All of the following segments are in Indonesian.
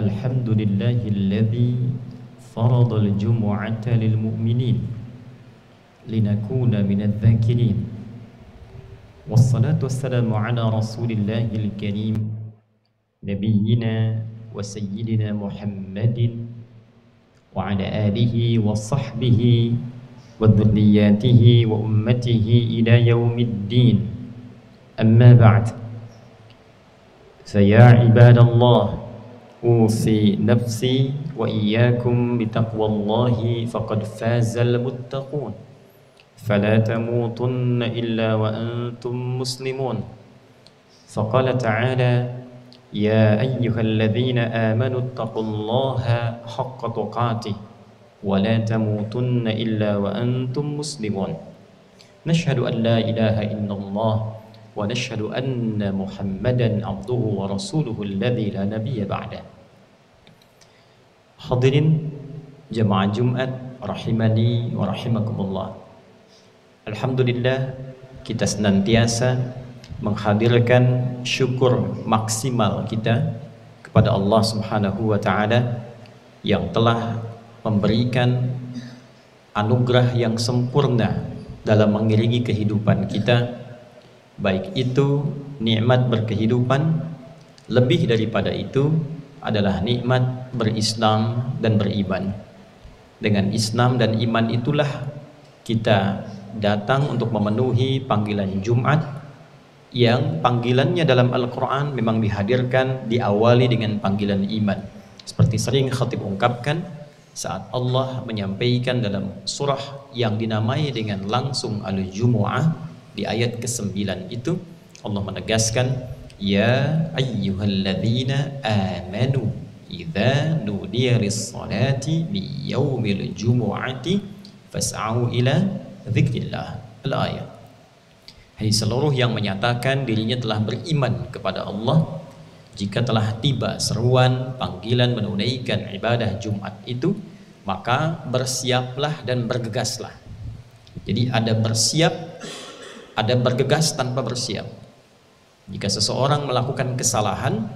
الحمد لله الذي فرض الجمعة للمؤمنين لنكون من الذاكرين والصلاة والسلام على رسول الله الكريم نبينا وسيدنا محمد وعلى آله وصحبه وذرياته وأمته إلى يوم الدين. أما بعد، فيا عباد الله، أوصي نفسي وإياكم بتقوى الله فقد فاز المتقون، فلا تموتن إلا وأنتم مسلمون. فقال تعالى: يا أيها الذين آمنوا اتقوا الله حق تقاته ولا تموتن إلا وأنتم مسلمون. نشهد أن لا إله إلا الله ونشهد أن محمدا عبده ورسوله الذي لا نبي بعده. Hadirin jemaah Jumat rahimani wa rahimakumullah. Alhamdulillah, kita senantiasa menghadirkan syukur maksimal kita kepada Allah Subhanahu wa taala yang telah memberikan anugerah yang sempurna dalam mengiringi kehidupan kita, baik itu nikmat berkehidupan, lebih daripada itu adalah nikmat berislam dan beriman. Dengan Islam dan iman itulah kita datang untuk memenuhi panggilan Jumat, yang panggilannya dalam Al-Quran memang dihadirkan diawali dengan panggilan iman. Seperti sering khatib ungkapkan, saat Allah menyampaikan dalam surah yang dinamai dengan langsung Al-Jumu'ah di ayat ke-9 itu, Allah menegaskan, ya ayyuhalladzina amanu idza nudiya lis-salati bi yaumil jumu'ati fas'au ila dzikrillah. Al-ayat. Hai seluruh yang menyatakan dirinya telah beriman kepada Allah, jika telah tiba seruan panggilan menunaikan ibadah Jumat itu, maka bersiaplah dan bergegaslah. Jadi ada bersiap, ada bergegas tanpa bersiap. Jika seseorang melakukan kesalahan,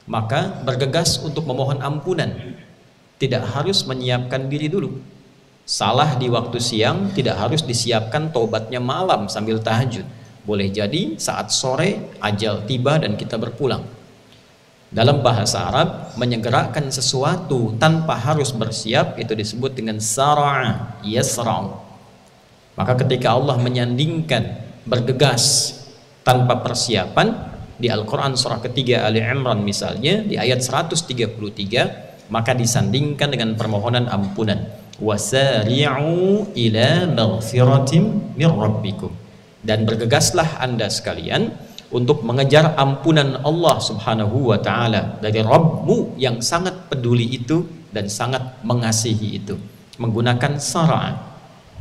maka bergegas untuk memohon ampunan, tidak harus menyiapkan diri dulu. Salah di waktu siang tidak harus disiapkan tobatnya malam sambil tahajud. Boleh jadi saat sore ajal tiba dan kita berpulang. Dalam bahasa Arab, menyegerakan sesuatu tanpa harus bersiap itu disebut dengan sara'a, yasra'u. Maka ketika Allah menyandingkan bergegas tanpa persiapan di Al-Quran surah ketiga Ali Imran misalnya di ayat 133, maka disandingkan dengan permohonan ampunan, wasari'u ila maghfiratim mir rabbikum, dan bergegaslah anda sekalian untuk mengejar ampunan Allah Subhanahu wa taala dari Rabbmu yang sangat peduli itu dan sangat mengasihi itu. Menggunakan sara'a,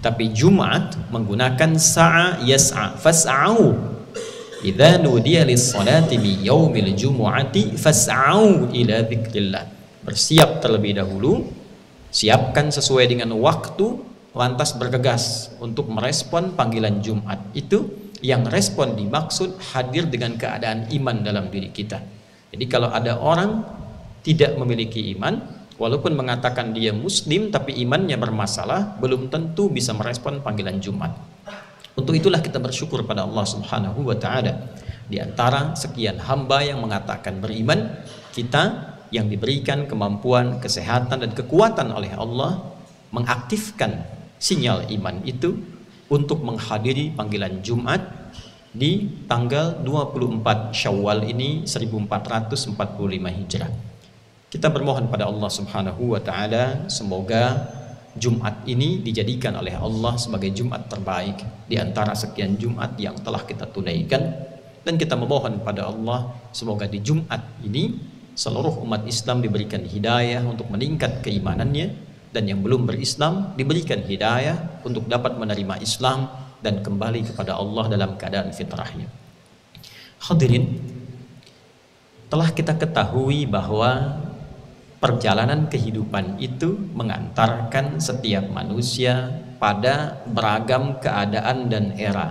tapi Jumat menggunakan sa'a yas'a, fas'au idza nudiya lis-salati bi yaumil jumu'ati fas'au ila dzikrillah. Bersiap terlebih dahulu, siapkan sesuai dengan waktu, lantas bergegas untuk merespon panggilan Jumat itu. Yang respon dimaksud hadir dengan keadaan iman dalam diri kita. Jadi kalau ada orang tidak memiliki iman, walaupun mengatakan dia muslim tapi imannya bermasalah, belum tentu bisa merespon panggilan Jumat. Untuk itulah kita bersyukur pada Allah Subhanahu wa taala. Di antara sekian hamba yang mengatakan beriman, kita yang diberikan kemampuan, kesehatan dan kekuatan oleh Allah mengaktifkan sinyal iman itu untuk menghadiri panggilan Jumat di tanggal 24 Syawal ini 1445 Hijrah. Kita bermohon pada Allah Subhanahu wa taala semoga Jumat ini dijadikan oleh Allah sebagai Jumat terbaik di antara sekian Jumat yang telah kita tunaikan, dan kita memohon pada Allah semoga di Jumat ini seluruh umat Islam diberikan hidayah untuk meningkat keimanannya, dan yang belum berislam diberikan hidayah untuk dapat menerima Islam dan kembali kepada Allah dalam keadaan fitrahnya. Hadirin, telah kita ketahui bahwa perjalanan kehidupan itu mengantarkan setiap manusia pada beragam keadaan dan era.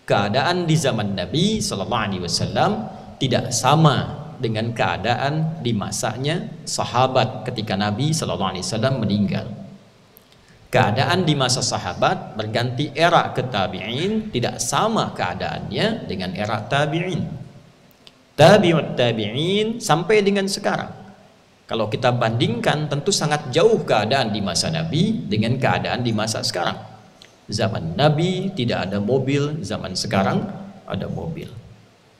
Keadaan di zaman Nabi SAW tidak sama dengan keadaan di masanya sahabat ketika Nabi SAW meninggal. Keadaan di masa sahabat berganti era ke tabi'in tidak sama keadaannya dengan era tabi'in. Tabi'ut tabi'in sampai dengan sekarang, kalau kita bandingkan tentu sangat jauh keadaan di masa Nabi dengan keadaan di masa sekarang. Zaman Nabi tidak ada mobil, zaman sekarang ada mobil.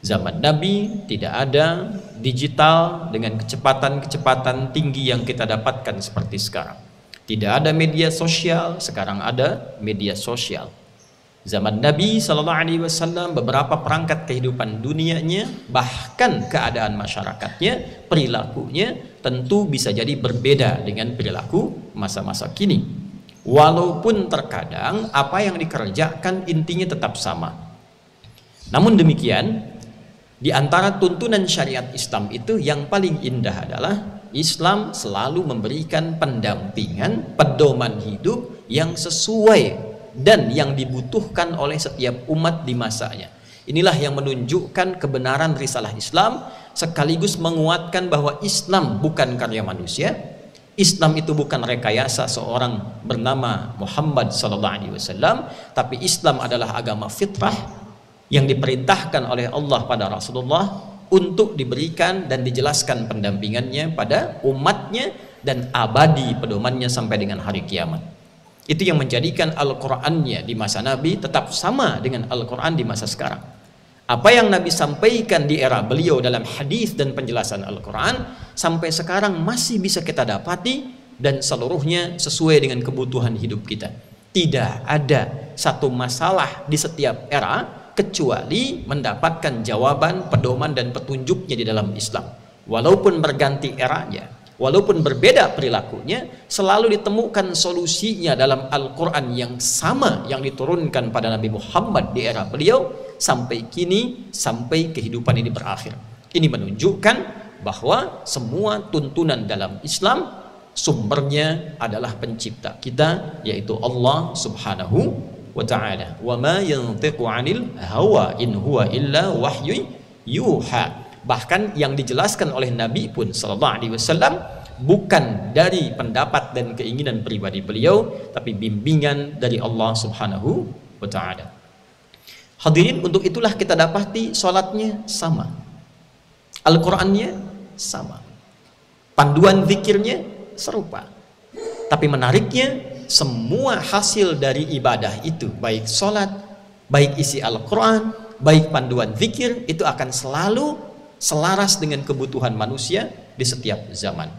Zaman Nabi tidak ada digital dengan kecepatan tinggi yang kita dapatkan seperti sekarang. Tidak ada media sosial, sekarang ada media sosial. Zaman Nabi SAW beberapa perangkat kehidupan dunianya, bahkan keadaan masyarakatnya, perilakunya tentu bisa jadi berbeda dengan perilaku masa-masa kini. Walaupun terkadang apa yang dikerjakan intinya tetap sama. Namun demikian, di antara tuntunan syariat Islam itu yang paling indah adalah Islam selalu memberikan pendampingan, pedoman hidup yang sesuai dan yang dibutuhkan oleh setiap umat di masanya. Inilah yang menunjukkan kebenaran risalah Islam, sekaligus menguatkan bahwa Islam bukan karya manusia. Islam itu bukan rekayasa seorang bernama Muhammad SAW, tapi Islam adalah agama fitrah yang diperintahkan oleh Allah pada Rasulullah untuk diberikan dan dijelaskan pendampingannya pada umatnya dan abadi pedomannya sampai dengan hari kiamat. Itu yang menjadikan Al-Qur'annya di masa Nabi tetap sama dengan Al-Qur'an di masa sekarang. Apa yang Nabi sampaikan di era beliau dalam hadis dan penjelasan Al-Qur'an sampai sekarang masih bisa kita dapati dan seluruhnya sesuai dengan kebutuhan hidup kita. Tidak ada satu masalah di setiap era kecuali mendapatkan jawaban, pedoman dan petunjuknya di dalam Islam. Walaupun berganti eranya, walaupun berbeda perilakunya, selalu ditemukan solusinya dalam Al-Quran yang sama yang diturunkan pada Nabi Muhammad di era beliau sampai kini, sampai kehidupan ini berakhir. Ini menunjukkan bahwa semua tuntunan dalam Islam sumbernya adalah pencipta kita, yaitu Allah Subhanahu wa ta'ala. Wa ma yantiqu 'anil hawa in huwa illa wahyu yuha. Bahkan yang dijelaskan oleh Nabi pun sallallahu alaihi wasallam bukan dari pendapat dan keinginan pribadi beliau, tapi bimbingan dari Allah Subhanahu wa ta'ala. Hadirin, untuk itulah kita dapati salatnya sama, Al-Qur'annya sama, panduan zikirnya serupa. Tapi menariknya, semua hasil dari ibadah itu, baik sholat, baik isi Al-Quran, baik panduan zikir, itu akan selalu selaras dengan kebutuhan manusia di setiap zaman.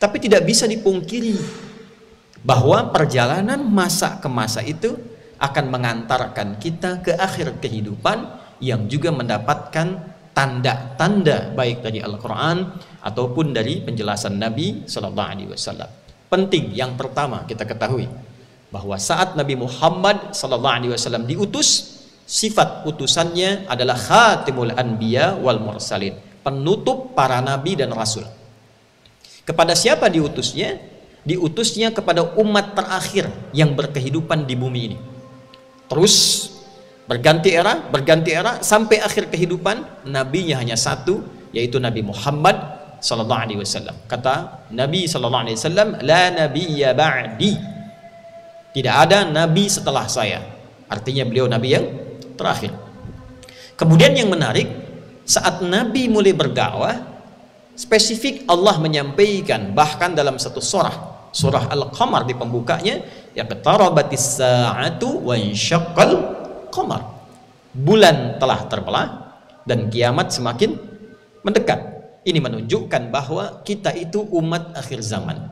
Tapi tidak bisa dipungkiri bahwa perjalanan masa ke masa itu akan mengantarkan kita ke akhir kehidupan yang juga mendapatkan tanda-tanda baik dari Al-Quran ataupun dari penjelasan Nabi SAW. Penting yang pertama kita ketahui bahwa saat Nabi Muhammad SAW diutus, sifat utusannya adalah khatimul anbiya wal mursalin, penutup para nabi dan rasul. Kepada siapa diutusnya? Diutusnya kepada umat terakhir yang berkehidupan di bumi ini. Terus berganti era sampai akhir kehidupan, nabinya hanya satu, yaitu Nabi Muhammad sallallahu alaihi wasallam. Kata Nabi sallallahu alaihi wasallam, la nabiyya ba'di. Tidak ada nabi setelah saya. Artinya beliau nabi yang terakhir. Kemudian yang menarik, saat Nabi mulai berdakwah, spesifik Allah menyampaikan bahkan dalam satu surah Al-Qamar di pembukanya, yaqtarabatis sa'atu wa insyaqqal qamar. Bulan telah terbelah dan kiamat semakin mendekat. Ini menunjukkan bahwa kita itu umat akhir zaman.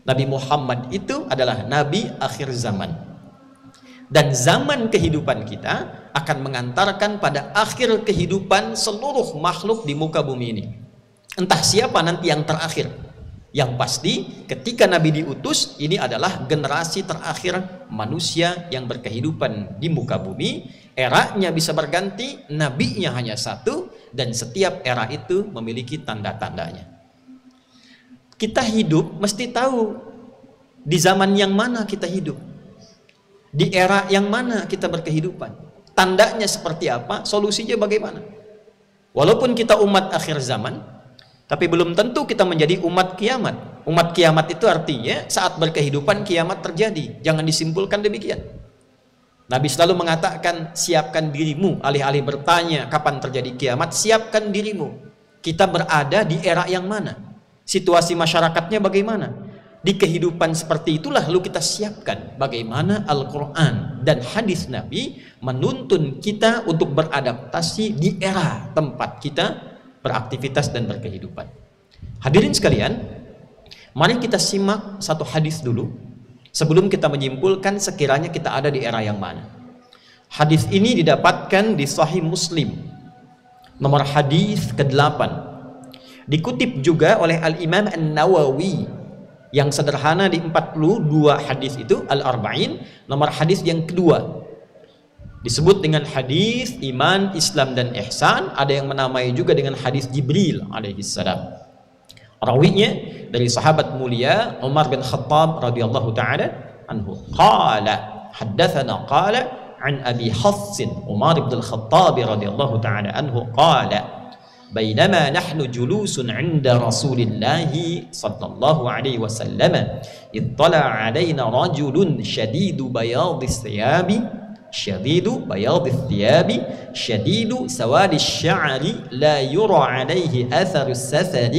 Nabi Muhammad itu adalah nabi akhir zaman. Dan zaman kehidupan kita akan mengantarkan pada akhir kehidupan seluruh makhluk di muka bumi ini. Entah siapa nanti yang terakhir. Yang pasti ketika Nabi diutus, ini adalah generasi terakhir manusia yang berkehidupan di muka bumi. Eranya bisa berganti, nabinya hanya satu, dan setiap era itu memiliki tanda-tandanya. Kita hidup mesti tahu di zaman yang mana kita hidup, di era yang mana kita berkehidupan, tandanya seperti apa, solusinya bagaimana. Walaupun kita umat akhir zaman, tapi belum tentu kita menjadi umat kiamat. Umat kiamat itu artinya saat berkehidupan kiamat terjadi. Jangan disimpulkan demikian. Nabi selalu mengatakan, siapkan dirimu. Alih-alih bertanya kapan terjadi kiamat, siapkan dirimu. Kita berada di era yang mana? Situasi masyarakatnya bagaimana? Di kehidupan seperti itulah lalu kita siapkan bagaimana Al-Quran dan hadis Nabi menuntun kita untuk beradaptasi di era tempat kita beraktivitas dan berkehidupan. Hadirin sekalian, mari kita simak satu hadis dulu sebelum kita menyimpulkan sekiranya kita ada di era yang mana. Hadis ini didapatkan di Sahih Muslim, nomor hadis ke-8. Dikutip juga oleh Al-Imam An-Nawawi yang sederhana di 42 hadis itu, Al-Arba'in, nomor hadis yang kedua. Disebut dengan hadis iman, Islam dan ihsan. Ada yang menamai juga dengan hadis Jibril alaihissalam. Rawinya dari sahabat mulia Umar bin Khattab radhiyallahu taala anhu. Qala haddatsana qala an Abi Hafs Umar bin Khattab radhiyallahu taala anhu qala بينما نحن جلوس عند رسول الله صلى الله عليه وسلم اطلع علينا رجل شديد بياض الثياب شديد سواد الشعر لا يرى عليه أثر السفر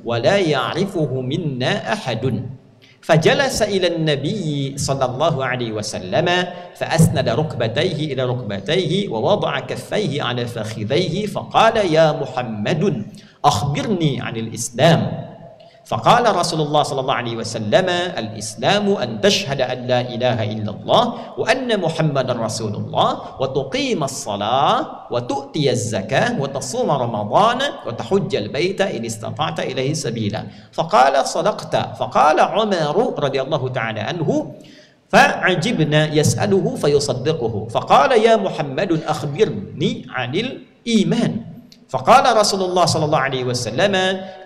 ولا يعرفه منا أحد فجلس إلى النبي صلى الله عليه وسلم فأسند ركبتيه إلى ركبتيه ووضع كفيه على فخذيه فقال يا محمد أخبرني عن الإسلام فقال رسول الله صلى الله عليه وسلم الإسلام أن تشهد أن لا إله إلا الله وأن محمد رسول الله وتقيم الصلاة وتؤتي الزكاة وتصوم رمضان وتحج البيت إن استطعت إليه سبيلا فقال صدقت فقال عمر رضي الله تعالى عنه فعجبنا يسأله فيصدقه فقال يا محمد أخبرني عن الإيمان فقال رسول الله صلى الله عليه وسلم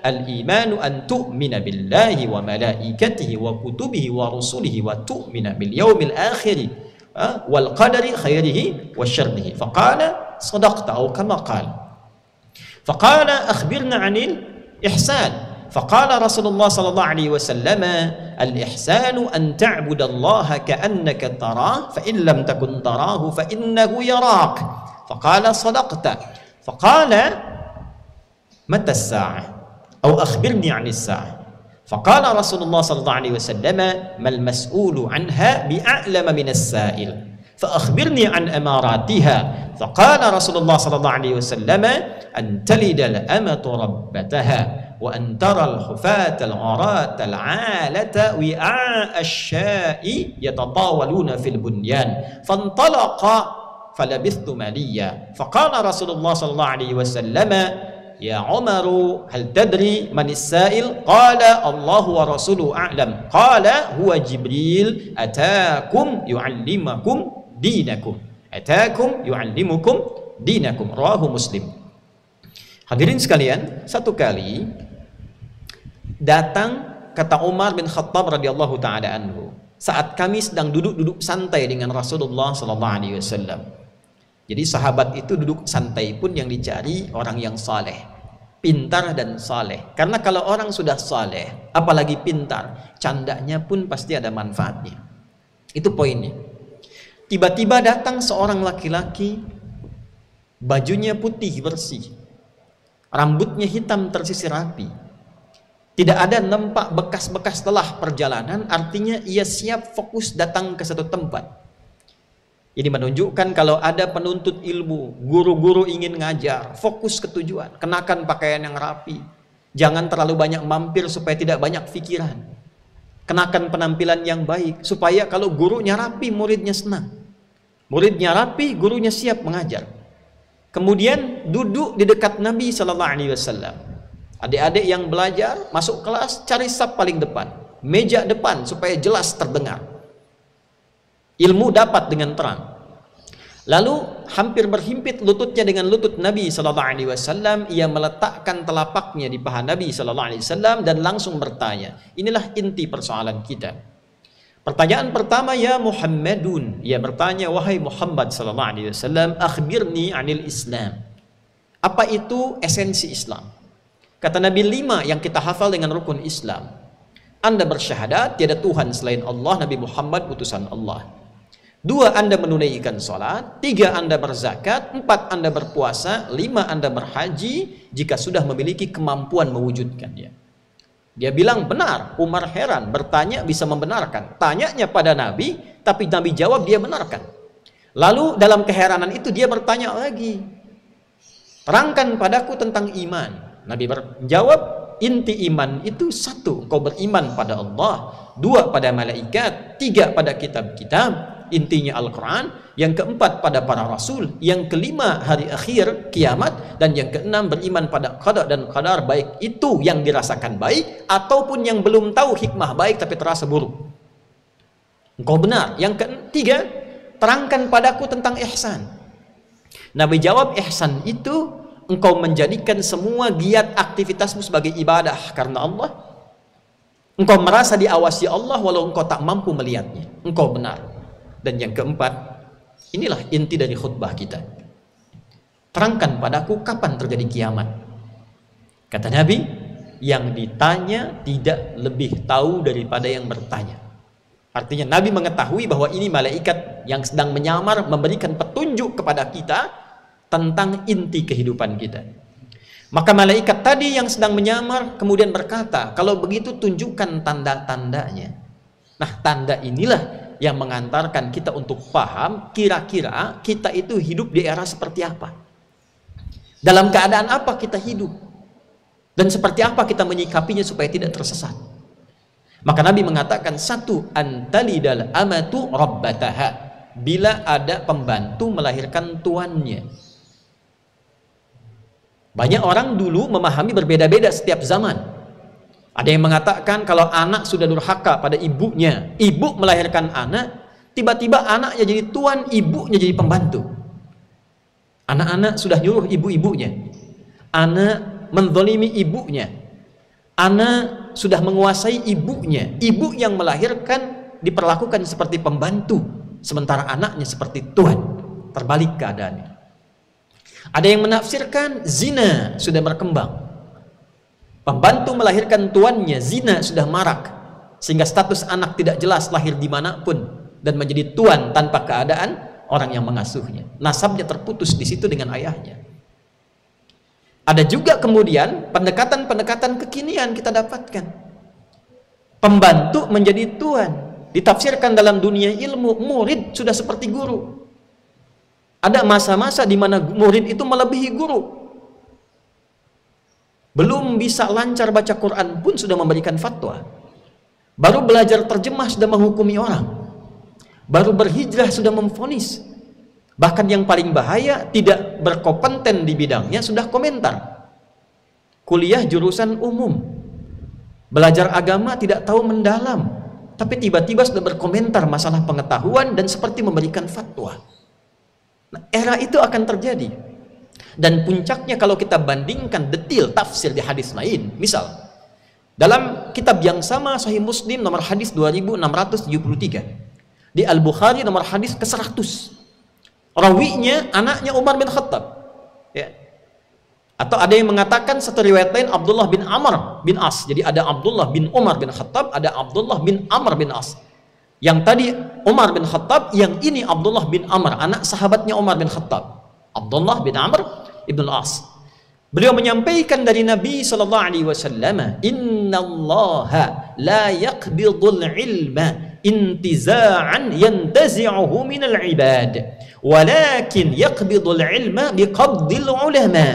الإيمان أن تؤمن بالله وملائكته وكتبه ورسله وتؤمن باليوم الآخر والقدر خيره وشره فقال صدقت أو كما قال فقال أخبرنا عن الإحسان فقال رسول الله صلى الله عليه وسلم الإحسان أن تعبد الله كأنك تراه فإن لم تكن تراه فإنه يراك فقال صدقت فقال متى الساعة أو أخبرني عن الساعة فقال رسول الله صلى الله عليه وسلم ما المسؤول عنها بأعلم من السائل فأخبرني عن أماراتها فقال رسول الله صلى الله عليه وسلم أن تلد الأمة ربتها وأن ترى الحفاة العراة العالة وعاء الشاء يتطاولون في البنيان فانطلق فلبثت مليا فقال رسول الله صلى الله عليه وسلم يا عمر هل تدري من السائل قال الله ورسوله أعلم قال هو جبريل أتاكم يعلمكم دينكم رواه Muslim. Hadirin sekalian, satu kali datang kata Umar bin Khattab radhiyallahu taala anhu saat kami sedang duduk santai dengan Rasulullah sallallahu alaihi wasallam. Jadi sahabat itu duduk santai pun yang dicari orang yang saleh, pintar dan saleh. Karena kalau orang sudah saleh, apalagi pintar, candanya pun pasti ada manfaatnya. Itu poinnya. Tiba-tiba datang seorang laki-laki, bajunya putih bersih, rambutnya hitam tersisir rapi. Tidak ada nampak bekas-bekas telah perjalanan, artinya ia siap fokus datang ke satu tempat. Ini menunjukkan kalau ada penuntut ilmu, guru-guru ingin ngajar, fokus ke tujuan, kenakan pakaian yang rapi. Jangan terlalu banyak mampir supaya tidak banyak pikiran. Kenakan penampilan yang baik supaya kalau gurunya rapi, muridnya senang. Muridnya rapi, gurunya siap mengajar. Kemudian duduk di dekat Nabi sallallahu alaihi wasallam. Adik-adik yang belajar masuk kelas cari saf paling depan, meja depan supaya jelas terdengar. Ilmu dapat dengan terang. Lalu hampir berhimpit lututnya dengan lutut Nabi sallallahu alaihi wasallam, ia meletakkan telapaknya di paha Nabi sallallahu alaihi wasallam dan langsung bertanya. Inilah inti persoalan kita. Pertanyaan pertama, ya Muhammadun, ia bertanya, wahai Muhammad sallallahu alaihi wasallam, akhbirni 'anil Islam. Apa itu esensi Islam? Kata Nabi, 5 yang kita hafal dengan rukun Islam. Anda bersyahadat tiada Tuhan selain Allah, Nabi Muhammad utusan Allah. 2, Anda menunaikan sholat. 3, Anda berzakat. 4, Anda berpuasa. 5, Anda berhaji jika sudah memiliki kemampuan mewujudkannya. Dia bilang benar. Umar heran, bertanya bisa membenarkan. Tanyanya pada Nabi, tapi Nabi jawab, dia benarkan. Lalu dalam keheranan itu dia bertanya lagi, terangkan padaku tentang iman. Nabi menjawab, inti iman itu 1, engkau beriman pada Allah. 2, pada malaikat. 3, pada kitab-kitab, intinya Al-Quran. Yang keempat, pada para rasul. Yang kelima, hari akhir, kiamat. Dan yang keenam, beriman pada qada dan qadar, baik itu yang dirasakan baik ataupun yang belum tahu hikmah baik tapi terasa buruk. Engkau benar. Yang ketiga, terangkan padaku tentang ihsan. Nabi jawab, ihsan itu engkau menjadikan semua giat aktivitasmu sebagai ibadah karena Allah. Engkau merasa diawasi Allah walau engkau tak mampu melihatnya. Engkau benar. Dan yang keempat, inilah inti dari khutbah kita. Terangkan padaku kapan terjadi kiamat. Kata Nabi, yang ditanya tidak lebih tahu daripada yang bertanya. Artinya Nabi mengetahui bahwa ini malaikat yang sedang menyamar memberikan petunjuk kepada kita tentang inti kehidupan kita. Maka malaikat tadi yang sedang menyamar kemudian berkata, kalau begitu tunjukkan tanda-tandanya. Nah, tanda inilah yang mengantarkan kita untuk paham kira-kira kita itu hidup di era seperti apa. Dalam keadaan apa kita hidup. Dan seperti apa kita menyikapinya supaya tidak tersesat. Maka Nabi mengatakan, 1, antalidal amatu rabbataha. Bila ada pembantu melahirkan tuannya. Banyak orang dulu memahami berbeda-beda setiap zaman. Ada yang mengatakan kalau anak sudah durhaka pada ibunya, ibu melahirkan anak, tiba-tiba anaknya jadi tuan, ibunya jadi pembantu. Anak-anak sudah nyuruh ibu-ibunya. Anak menzalimi ibunya. Anak sudah menguasai ibunya. Ibu yang melahirkan diperlakukan seperti pembantu, sementara anaknya seperti tuan. Terbalik keadaannya. Ada yang menafsirkan zina sudah berkembang. Pembantu melahirkan tuannya, zina sudah marak. Sehingga status anak tidak jelas lahir dimanapun. Dan menjadi tuan tanpa keadaan orang yang mengasuhnya. Nasabnya terputus di situ dengan ayahnya. Ada juga kemudian pendekatan-pendekatan kekinian kita dapatkan. Pembantu menjadi tuan. Ditafsirkan dalam dunia ilmu, murid sudah seperti guru. Ada masa-masa di mana murid itu melebihi guru. Belum bisa lancar baca Quran pun sudah memberikan fatwa. Baru belajar terjemah sudah menghukumi orang. Baru berhijrah sudah memvonis. Bahkan yang paling bahaya, tidak berkompeten di bidangnya sudah komentar. Kuliah jurusan umum. Belajar agama tidak tahu mendalam. Tapi tiba-tiba sudah berkomentar masalah pengetahuan dan seperti memberikan fatwa. Nah, era itu akan terjadi. Dan puncaknya kalau kita bandingkan detil tafsir di hadis lain. Misal, dalam kitab yang sama Sahih Muslim nomor hadis 2673. Di Al-Bukhari nomor hadis ke-100. Rawinya anaknya Umar bin Khattab. Ya. Atau ada yang mengatakan satu riwayat lain Abdullah bin Amr bin As. Jadi ada Abdullah bin Umar bin Khattab, ada Abdullah bin Amr bin As. Yang tadi Umar bin Khattab, yang ini Abdullah bin Amr, anak sahabatnya Umar bin Khattab. Abdullah bin Amr ibn As. Beliau menyampaikan dari Nabi SAW, Inna Allaha la yaqbidul ilma intiza'an yantazi'uhu minal ibad, walakin yaqbidul ilma biqabdil ulama.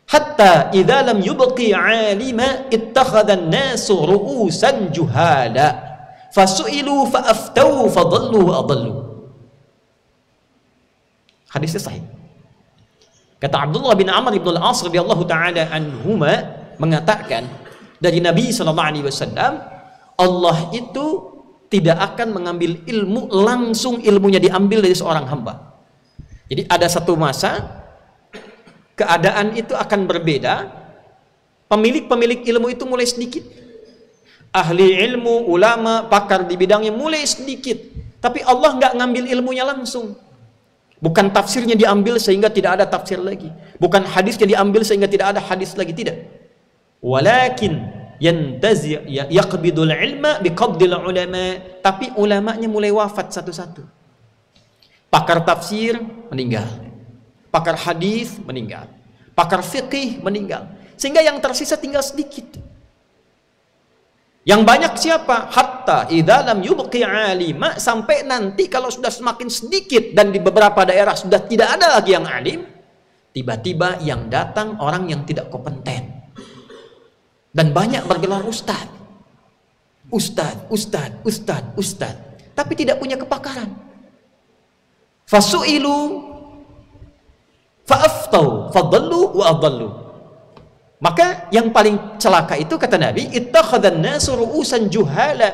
Hatta idza lam yubqi 'alima ittakhadha an-nasu ru'usan juhala fasu'ilu fa'aftau fadallu wa adallu. Hadisnya sahih. Kata Abdullah bin Amr ibn al-As radhiyallahu ta'ala anhuma mengatakan dari Nabi SAW, Allah itu tidak akan mengambil ilmu langsung ilmunya diambil dari seorang hamba. Jadi ada satu masa keadaan itu akan berbeda. Pemilik-pemilik ilmu itu mulai sedikit. Ahli ilmu, ulama, pakar di bidangnya mulai sedikit. Tapi Allah nggak ngambil ilmunya langsung. Bukan tafsirnya diambil sehingga tidak ada tafsir lagi. Bukan hadisnya diambil sehingga tidak ada hadis lagi, tidak. Walakin yaqbidul ilma biqabdil ulama. Tapi ulamanya mulai wafat satu-satu. Pakar tafsir meninggal. Pakar hadis meninggal. Pakar fikih meninggal. Sehingga yang tersisa tinggal sedikit. Yang banyak siapa? Hatta idza lam yubqi alima, sampai nanti kalau sudah semakin sedikit dan di beberapa daerah sudah tidak ada lagi yang alim, tiba-tiba yang datang orang yang tidak kompeten. Dan banyak bergelar ustaz. Ustaz, tapi tidak punya kepakaran. Fasu'ilu fa'aftau fadallu wa adallu. Maka yang paling celaka itu, kata Nabi, ittakhadhan nasu ru'usan juhala.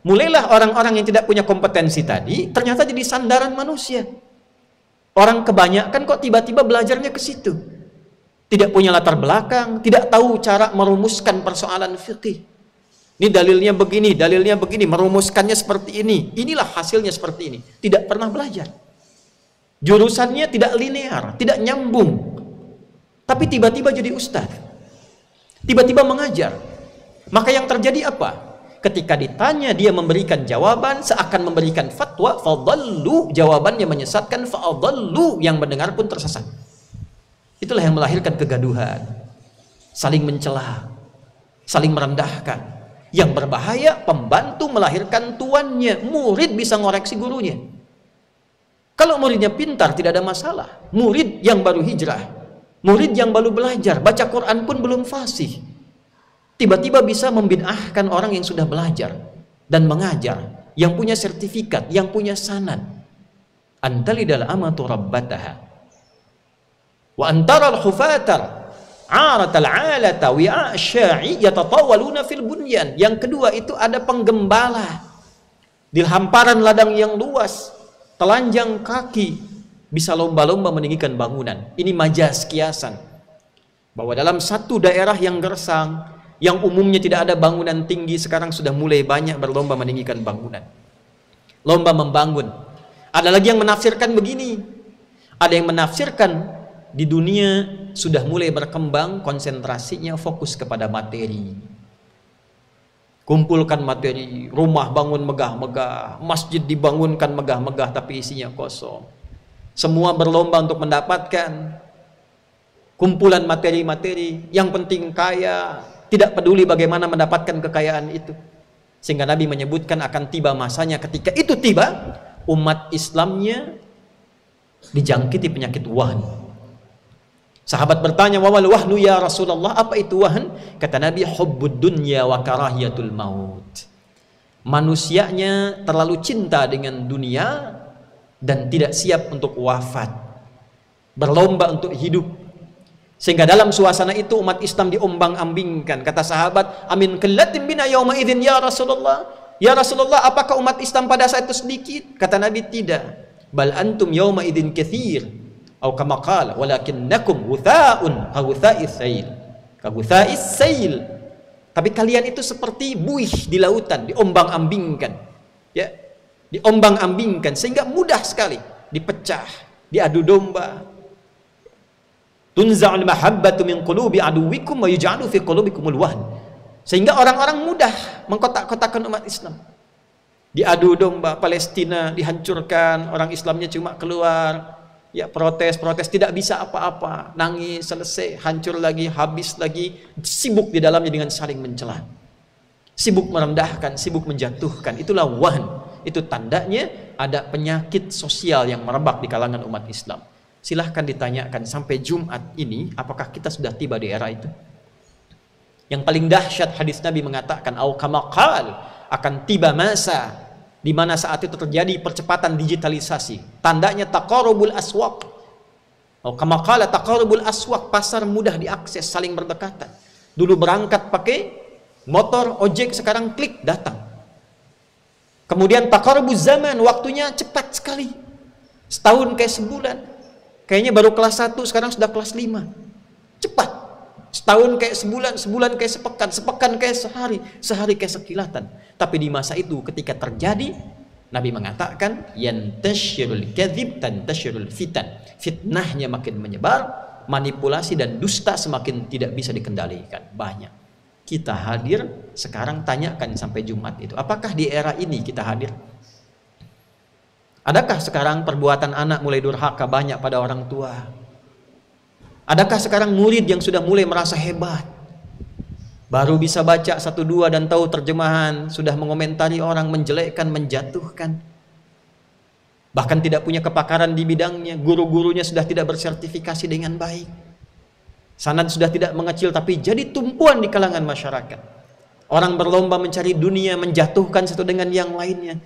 Mulailah orang-orang yang tidak punya kompetensi tadi ternyata jadi sandaran manusia. Orang kebanyakan kok tiba-tiba belajarnya ke situ. Tidak punya latar belakang, tidak tahu cara merumuskan persoalan fikih. Ini dalilnya begini, merumuskannya seperti ini. Inilah hasilnya seperti ini. Tidak pernah belajar. Jurusannya tidak linear, tidak nyambung. Tapi tiba-tiba jadi ustaz. Tiba-tiba mengajar. Maka yang terjadi apa? Ketika ditanya dia memberikan jawaban seakan memberikan fatwa, fadallu, jawabannya menyesatkan, fa'adallu, yang mendengar pun tersesat. Itulah yang melahirkan kegaduhan, saling mencela, saling merendahkan. Yang berbahaya, pembantu melahirkan tuannya. Murid bisa ngoreksi gurunya. Kalau muridnya pintar tidak ada masalah. Murid yang baru hijrah, murid yang baru belajar, baca Quran pun belum fasih, tiba-tiba bisa membid'ahkan orang yang sudah belajar dan mengajar, yang punya sertifikat, yang punya sanad. Antalidal amatu rabbataha wa antaral hufatar aratal alata wi'a sya'i yatatawaluna fil bunyan. Yang kedua itu ada penggembala di hamparan ladang yang luas, telanjang kaki, bisa lomba-lomba meninggikan bangunan. Ini majas, kiasan, bahwa dalam satu daerah yang gersang, yang umumnya tidak ada bangunan tinggi, sekarang sudah mulai banyak berlomba meninggikan bangunan, lomba membangun. Ada lagi yang menafsirkan begini, ada yang menafsirkan di dunia sudah mulai berkembang, konsentrasinya fokus kepada materi. Kumpulkan materi, rumah bangun megah-megah, masjid dibangunkan megah-megah tapi isinya kosong. Semua berlomba untuk mendapatkan kumpulan materi-materi, yang penting kaya, tidak peduli bagaimana mendapatkan kekayaan itu. Sehingga Nabi menyebutkan akan tiba masanya, ketika itu tiba, umat Islamnya dijangkiti penyakit wahn. Sahabat bertanya, "Wa wal wahnu ya Rasulullah?" Apa itu wahn? Kata Nabi, hubbud dunya wa karahiyatul maut. Manusianya terlalu cinta dengan dunia dan tidak siap untuk wafat, berlomba untuk hidup. Sehingga dalam suasana itu umat Islam diombang-ambingkan. Kata sahabat, "Amin qillatin bina yauma idzin ya Rasulullah?" Ya Rasulullah, apakah umat Islam pada saat itu sedikit? Kata Nabi, tidak. "Bal antum yauma idzin katsir." Atau kama qala, "Walakinnakum ghutha'un ka ghutha'is sail." Ka ghutha'is sail. Tapi kalian itu seperti buih di lautan, diombang-ambingkan. Ya, diombang-ambingkan sehingga mudah sekali dipecah, diadu domba. Tunza'ul mahabbatu min qulubi aduwikum wa yuj'alu fi qulubikumul wahn. Sehingga orang-orang mudah mengkotak-kotakan umat Islam. Diadu domba, Palestina dihancurkan, orang Islamnya cuma keluar, ya protes, tidak bisa apa-apa, nangis, selesai, hancur lagi, habis lagi, sibuk di dalamnya dengan saling mencela. Sibuk merendahkan, sibuk menjatuhkan. Itulah wahn. Itu tandanya ada penyakit sosial yang merebak di kalangan umat Islam. Silahkan ditanyakan sampai Jumat ini, apakah kita sudah tiba di era itu? Yang paling dahsyat, hadis Nabi mengatakan, au kama qal, akan tiba masa di mana saat itu terjadi percepatan digitalisasi. Tandanya taqarubul aswaq. Au kama qala taqarubul aswaq, pasar mudah diakses, saling berdekatan. Dulu berangkat pakai motor, ojek, sekarang klik datang. Kemudian taqarubuz zaman, waktunya cepat sekali. Setahun kayak sebulan. Kayaknya baru kelas 1, sekarang sudah kelas 5. Cepat. Setahun kayak sebulan, sebulan kayak sepekan, sepekan kayak sehari, sehari kayak sekilatan. Tapi di masa itu ketika terjadi, Nabi mengatakan, yantashirul kadzib tantashirul fitan. Fitnahnya makin menyebar, manipulasi dan dusta semakin tidak bisa dikendalikan. Banyak. Kita hadir, sekarang tanyakan sampai Jumat itu, apakah di era ini kita hadir? Adakah sekarang perbuatan anak mulai durhaka banyak pada orang tua? Adakah sekarang murid yang sudah mulai merasa hebat? Baru bisa baca 1, 2 dan tahu terjemahan, sudah mengomentari orang, menjelekkan, menjatuhkan. Bahkan tidak punya kepakaran di bidangnya, guru-gurunya sudah tidak bersertifikasi dengan baik. Sanad sudah tidak mengecil tapi jadi tumpuan di kalangan masyarakat. Orang berlomba mencari dunia, menjatuhkan satu dengan yang lainnya.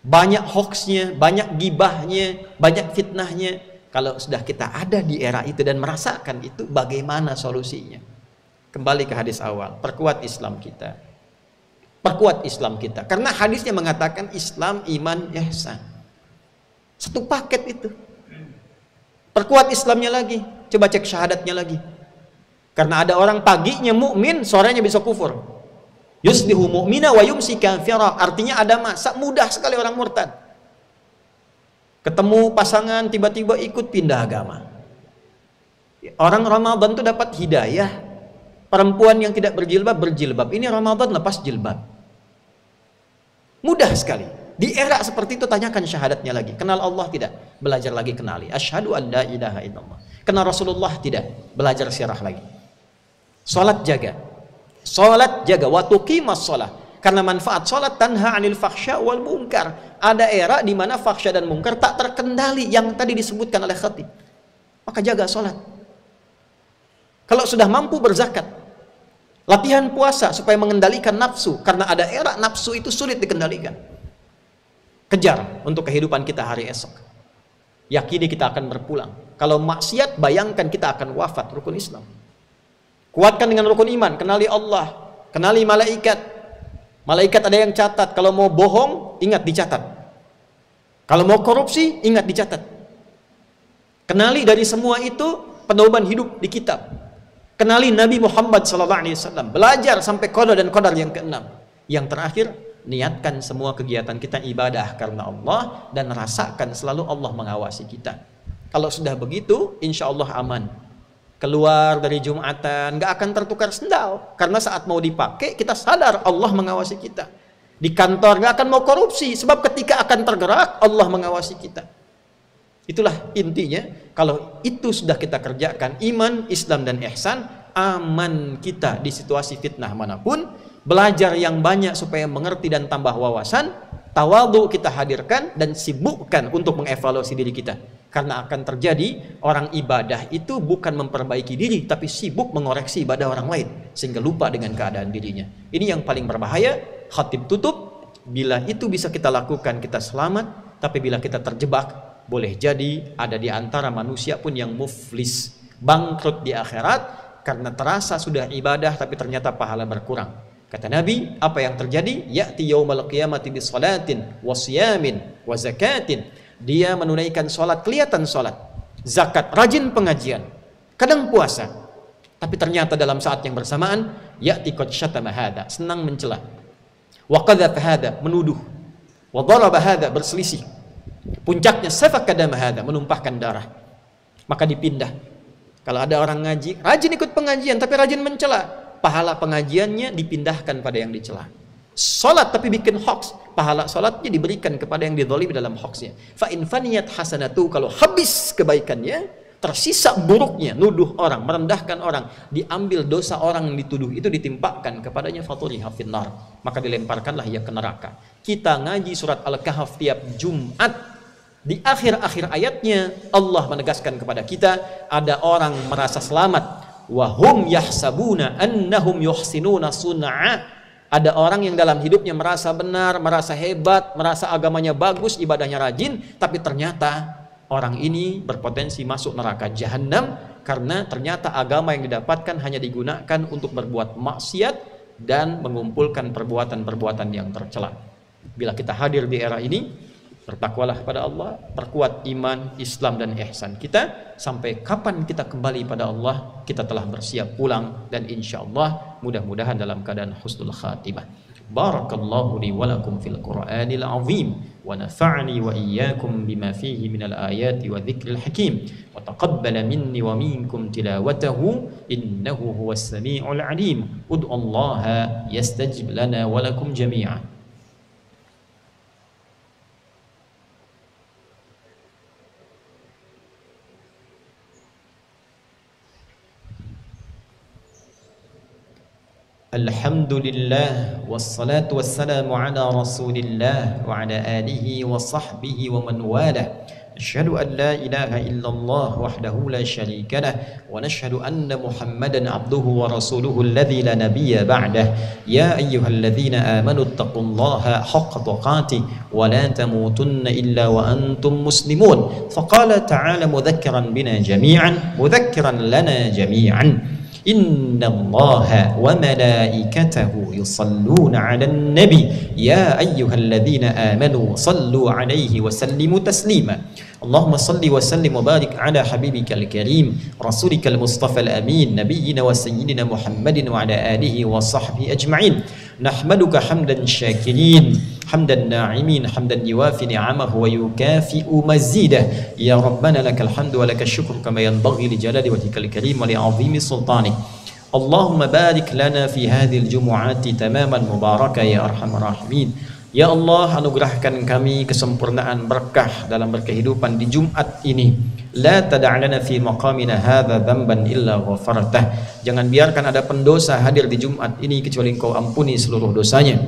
Banyak hoaxnya, banyak gibahnya, banyak fitnahnya. Kalau sudah kita ada di era itu dan merasakan itu, bagaimana solusinya? Kembali ke hadis awal, perkuat Islam kita. Perkuat Islam kita. Karena hadisnya mengatakan Islam, iman, ihsan. Satu paket itu. Perkuat Islamnya lagi. Coba cek syahadatnya lagi. Karena ada orang paginya mukmin, sorenya bisa kufur. Yusbihu mu'mina wa yumsi kafira. Artinya ada masa mudah sekali orang murtad. Ketemu pasangan tiba-tiba ikut pindah agama. Orang Ramadan itu dapat hidayah. Perempuan yang tidak berjilbab, berjilbab. Ini Ramadan lepas jilbab. Mudah sekali. Di era seperti itu tanyakan syahadatnya lagi. Kenal Allah tidak? Belajar lagi kenali. Asyhadu an la ilaha illallah. Kenal Rasulullah tidak? Belajar sirah lagi. Salat jaga. Salat jaga. Wa tuqimas shalah. Karena manfaat salat tanha 'anil fahsya wal munkar. Ada era di mana fahsya dan munkar tak terkendali yang tadi disebutkan oleh khatib. Maka jaga salat. Kalau sudah mampu berzakat. Latihan puasa supaya mengendalikan nafsu, karena ada era nafsu itu sulit dikendalikan. Kejar untuk kehidupan kita hari esok. Yakini kita akan berpulang. Kalau maksiat, bayangkan kita akan wafat. Rukun Islam. Kuatkan dengan rukun iman. Kenali Allah, kenali malaikat. Malaikat ada yang catat. Kalau mau bohong, ingat dicatat. Kalau mau korupsi, ingat dicatat. Kenali dari semua itu pedoman hidup di kitab. Kenali Nabi Muhammad SAW. Belajar sampai qada dan qadar yang keenam. Yang terakhir, niatkan semua kegiatan kita ibadah karena Allah dan rasakan selalu Allah mengawasi kita. Kalau sudah begitu, insya Allah aman. Keluar dari Jumatan, nggak akan tertukar sendal. Karena saat mau dipakai, kita sadar Allah mengawasi kita. Di kantor nggak akan mau korupsi, sebab ketika akan tergerak, Allah mengawasi kita. Itulah intinya. Kalau itu sudah kita kerjakan, iman, Islam, dan ihsan, aman kita di situasi fitnah manapun. Belajar yang banyak supaya mengerti dan tambah wawasan. Tawadhu kita hadirkan dan sibukkan untuk mengevaluasi diri kita. Karena akan terjadi orang ibadah itu bukan memperbaiki diri, tapi sibuk mengoreksi ibadah orang lain sehingga lupa dengan keadaan dirinya. Ini yang paling berbahaya. Khatib tutup. Bila itu bisa kita lakukan, kita selamat. Tapi bila kita terjebak, boleh jadi ada di antara manusia pun yang muflis, bangkrut di akhirat karena terasa sudah ibadah tapi ternyata pahala berkurang. Kata Nabi, apa yang terjadi? Ya'ti yaumal qiyamati bi salatin wa siyamin wa zakatin. Dia menunaikan salat, kelihatan salat, zakat, rajin pengajian, kadang puasa. Tapi ternyata dalam saat yang bersamaan, ya'ti qad syatama hadza, senang mencela. Wa qadhafa hadza, menuduh. Wa daraba hadza, berselisih. Puncaknya safaka dama hadza, menumpahkan darah. Maka dipindah. Kalau ada orang ngaji, rajin ikut pengajian tapi rajin mencela, pahala pengajiannya dipindahkan pada yang dicela. Salat tapi bikin hoax, pahala salatnya diberikan kepada yang dizalimi dalam hoaxnya. Fa in faniyat hasanatu, kalau habis kebaikannya, tersisa buruknya, nuduh orang, merendahkan orang, diambil dosa orang yang dituduh itu ditimpakan kepadanya, faturiha finnar, maka dilemparkanlah ia ke neraka. Kita ngaji surat Al-Kahf tiap Jumat. Di akhir-akhir ayatnya Allah menegaskan kepada kita, ada orang merasa selamat, wa hum yahsabuna annahum yuhsinuna sun'a. Ada orang yang dalam hidupnya merasa benar, merasa hebat, merasa agamanya bagus, ibadahnya rajin, tapi ternyata orang ini berpotensi masuk neraka jahanam karena ternyata agama yang didapatkan hanya digunakan untuk berbuat maksiat dan mengumpulkan perbuatan-perbuatan yang tercela. Bila kita hadir di era ini, bertakwalah pada Allah, perkuat iman, Islam, dan ihsan kita. Sampai kapan kita kembali pada Allah, kita telah bersiap pulang dan insya Allah mudah-mudahan dalam keadaan husnul khatimah. Barakallahu li wa lakum fil Qur'anil azim wa nafa'ani wa iyyakum bima fihi minal ayati wa dzikril hakim wa taqabbala minni wa minkum tilawatahu innahu huwas samiul alim. Ud'ullaha yastajib lana wa lakum jami'an. Alhamdulillah wassalatu wassalamu ala rasulillah wa ala alihi wa sahbihi wa man walah. Asyhadu an la ilaha illallah wahdahu la syarika lah wa nashhadu anna Muhammadan abduhu wa rasuluhu alladzi la nabiyya ba'dah. Ya ayyuhalladzina amanu taqullaha haqqa tuqatih wa la tamutunna illa wa antum muslimun. Faqala ta'ala mudhakkiran bina jami'an mudhakkiran lana jami'an. Inna Allaha wa malaikatahu yusalluna 'alan nabi ya ayyuhalladzina amanu sallu 'alaihi wa sallimu taslima. Allahumma salli wa sallim wa barik ala habibikal karim rasulikal mustafal amin nabiyyina wa sayyidina Muhammadin wa ala alihi wa sahbihi ajma'in. Nahmaduka hamdan syakirin hamdan na'imin hamdan yuwafi ni'amahu wa yukafi'u mazidah. Ya Rabbana lakal hamdu wa lakal syukru kama yanbaghi li jalali wajhikal karim wa li 'azimi sultanik. Allahumma barik lana fi hadhil jumu'ati tamaman mubarakah ya arhamar rahimin. Ya Allah, anugerahkan kami kesempurnaan berkah dalam berkehidupan di Jumat ini. La tada'lana fi maqamina hadza dzamban illa ghafartah. Jangan biarkan ada pendosa hadir di Jumat ini kecuali Engkau ampuni seluruh dosanya.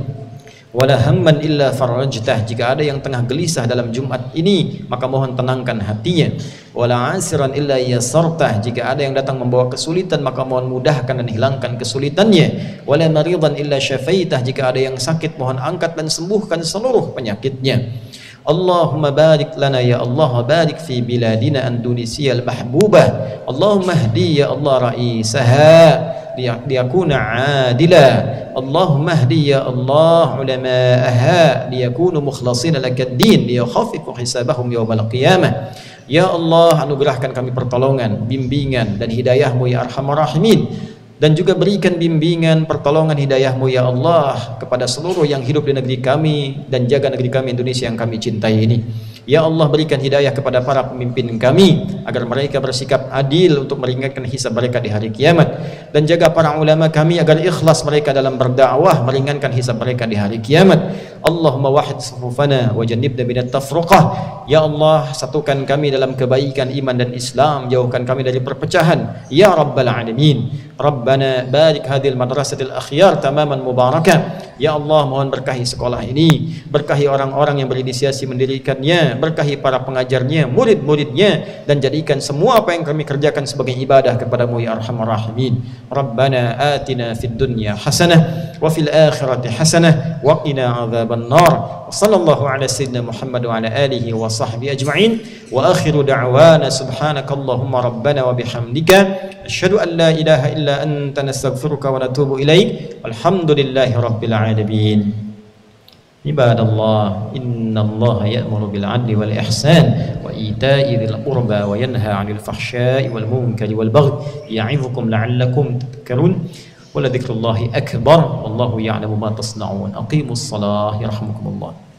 Wala hamman illa farajtah. Jika ada yang tengah gelisah dalam Jumat ini, maka mohon tenangkan hatinya. Wala asiran illa yasartah. Jika ada yang datang membawa kesulitan, maka mohon mudahkan dan hilangkan kesulitannya. Wala maridan illa syafaitah. Jika ada yang sakit, mohon angkat dan sembuhkan seluruh penyakitnya. Allahumma barik lana ya Allah, barik fi biladina Indonesia al-mahbubah. Allahumma hdi ya Allah ra'isaha liyakuna adila. Allahumma hdi ya Allah ulama'aha liyakunu mukhlasina lakad din liyakhafifu hisabahum yawmal qiyamah. Ya Allah, anugerahkan kami pertolongan, bimbingan dan hidayahmu ya arhamar rahimin. Dan juga berikan bimbingan, pertolongan, hidayahmu ya Allah kepada seluruh yang hidup di negeri kami dan jaga negeri kami Indonesia yang kami cintai ini. Ya Allah, berikan hidayah kepada para pemimpin kami agar mereka bersikap adil untuk meringankan hisab mereka di hari kiamat, dan jaga para ulama kami agar ikhlas mereka dalam berdakwah meringankan hisab mereka di hari kiamat. Allahumma wahid sufufana wa jannibna minat tafruqah. Ya Allah, satukan kami dalam kebaikan iman dan Islam, jauhkan kami dari perpecahan ya rabbal alamin. Rabbana barik hadhil madrasatil akhyar tamaman mubarakah. Ya Allah, mohon berkahi sekolah ini, berkahi orang-orang yang berinisiasi mendirikannya, berkahi para pengajarnya, murid-muridnya, dan jadikan semua apa yang kami kerjakan sebagai ibadah kepadamu ya arhamar rahimin. Rabbana atina fid dunya hasanah wa fil akhirati hasanah wa qina adzaban nar. Sallallahu ala sayyidina Muhammad wa ala alihi wa sahbihi ajma'in. Wa akhiru da'wana subhanakallahumma rabbana wa bihamdika asyhadu an la ilaha illa anta nastaghfiruka wa natubu ilaik. Alhamdulillahi rabbil alamin. Ibadallah, innallaha ya'muru bil 'adli wal ihsan wa ita'i dzil qurba wa yanha 'anil fahsya'i wal munkari wal baghi ya'idzukum la'allakum tadhakkarun. Wa la dzikrullahi akbar wallahu ya'lamu ma tasna'un. Aqimus shalah yarhamukumullah.